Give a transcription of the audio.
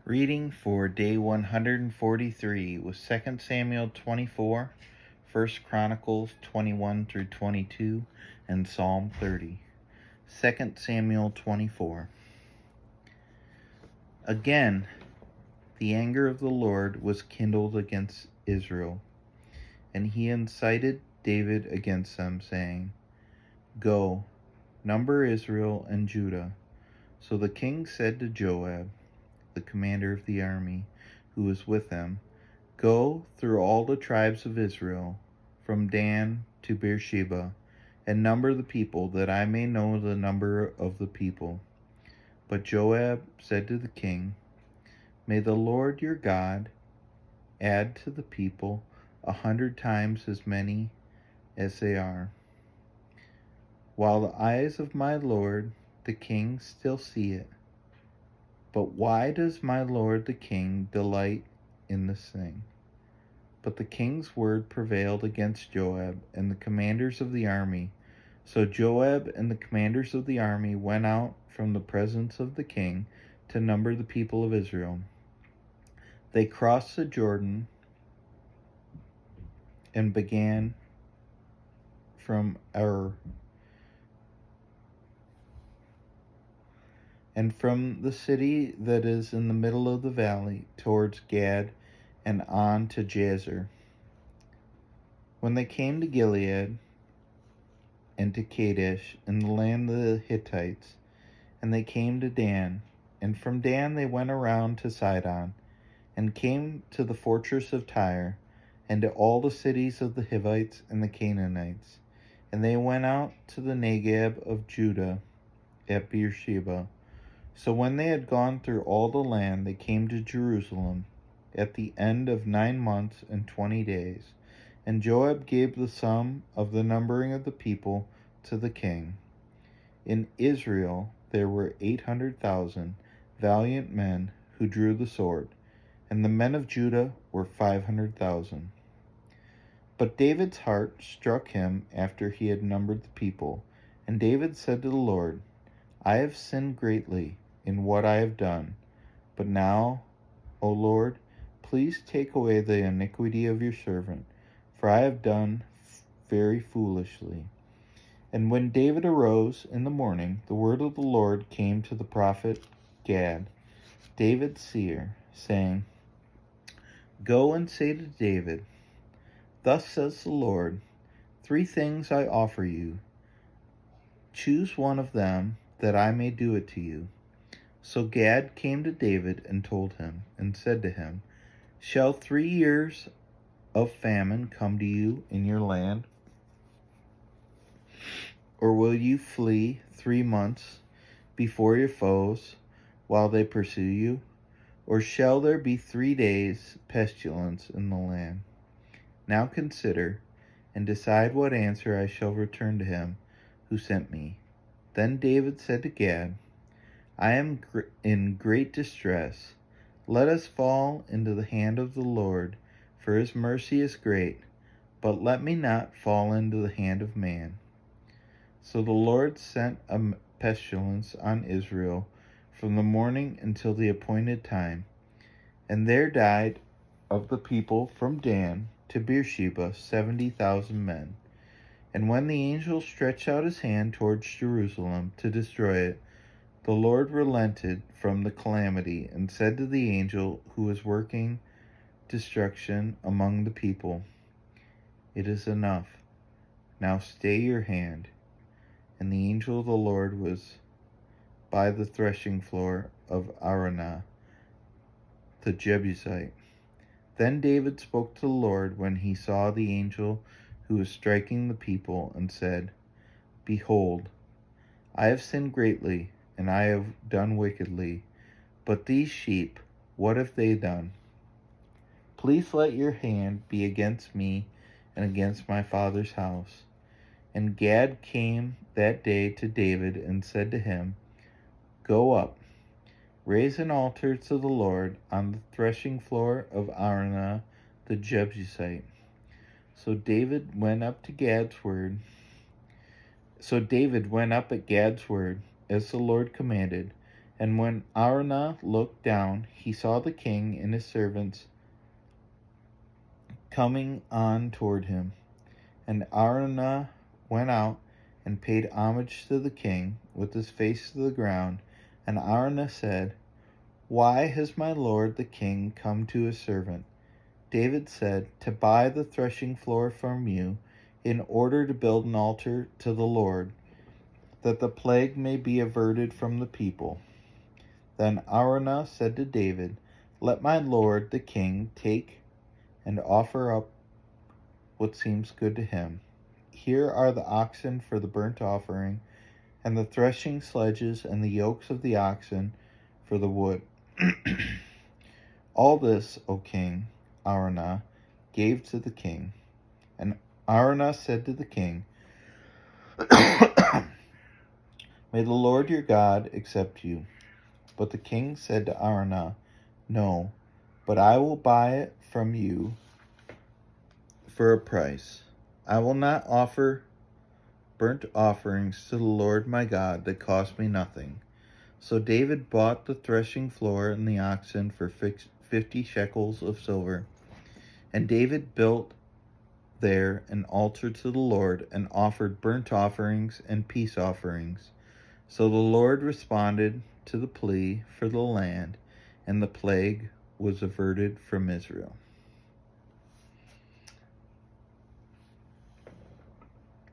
Reading for day 143 was 2 Samuel 24, 1 Chronicles 21 through 22, and Psalm 30. 2 Samuel 24. Again, the anger of the Lord was kindled against Israel, and he incited David against them, saying, "Go, number Israel and Judah." So the king said to Joab, the commander of the army, who was with him, "Go through all the tribes of Israel, from Dan to Beersheba, and number the people, that I may know the number of the people." But Joab said to the king, "May the Lord your God add to the people 100 times as many as they are, while the eyes of my lord the king still see it. But why does my lord the king delight in this thing?" But the king's word prevailed against Joab and the commanders of the army. So Joab and the commanders of the army went out from the presence of the king to number the people of Israel. They crossed the Jordan and began from and from the city that is in the middle of the valley towards Gad and on to Jazer. When they came to Gilead and to Kadesh in the land of the Hittites, and they came to Dan, and from Dan they went around to Sidon, and came to the fortress of Tyre, and to all the cities of the Hivites and the Canaanites. And they went out to the Negeb of Judah at Beersheba. So when they had gone through all the land, they came to Jerusalem at the end of 9 months and 20 days. And Joab gave the sum of the numbering of the people to the king. In Israel there were 800,000 valiant men who drew the sword, and the men of Judah were 500,000. But David's heart struck him after he had numbered the people, and David said to the Lord, "I have sinned greatly in what I have done. But now, O Lord, please take away the iniquity of your servant, for I have done very foolishly." And when David arose in the morning, the word of the Lord came to the prophet Gad, David's seer, saying, "Go and say to David, thus says the Lord, 3 things I offer you. Choose one of them, that I may do it to you." So Gad came to David and told him, and said to him, "Shall 3 years of famine come to you in your land? Or will you flee 3 months before your foes while they pursue you? Or shall there be 3 days pestilence in the land? Now consider and decide what answer I shall return to him who sent me." Then David said to Gad, "I am in great distress. Let us fall into the hand of the Lord, for his mercy is great, but let me not fall into the hand of man." So the Lord sent a pestilence on Israel from the morning until the appointed time, and there died of the people from Dan to Beersheba 70,000 men. And when the angel stretched out his hand towards Jerusalem to destroy it, the Lord relented from the calamity and said to the angel who was working destruction among the people, "It is enough. Now stay your hand." And the angel of the Lord was by the threshing floor of Araunah the Jebusite. Then David spoke to the Lord when he saw the angel who was striking the people, and said, "Behold, I have sinned greatly, and I have done wickedly. But these sheep, what have they done? Please let your hand be against me and against my father's house." And Gad came that day to David and said to him, "Go up, raise an altar to the Lord on the threshing floor of Araunah the Jebusite." So David went up at Gad's word, as the Lord commanded, And when Araunah looked down, he saw the king and his servants coming on toward him. And Araunah went out and paid homage to the king with his face to the ground. And Araunah said, "Why has my lord the king come to his servant?" David said, "To buy the threshing floor from you, in order to build an altar to the Lord, that the plague may be averted from the people." Then Araunah said to David, "Let my lord the king take and offer up what seems good to him. Here are the oxen for the burnt offering, and the threshing sledges and the yokes of the oxen for the wood." All this, O king, Araunah gave to the king. And Araunah said to the king, "May the Lord your God accept you." But the king said to Araunah, "No, but I will buy it from you for a price. I will not offer burnt offerings to the Lord my God that cost me nothing." So David bought the threshing floor and the oxen for 50 shekels of silver. And David built there an altar to the Lord and offered burnt offerings and peace offerings. So the Lord responded to the plea for the land, and the plague was averted from Israel.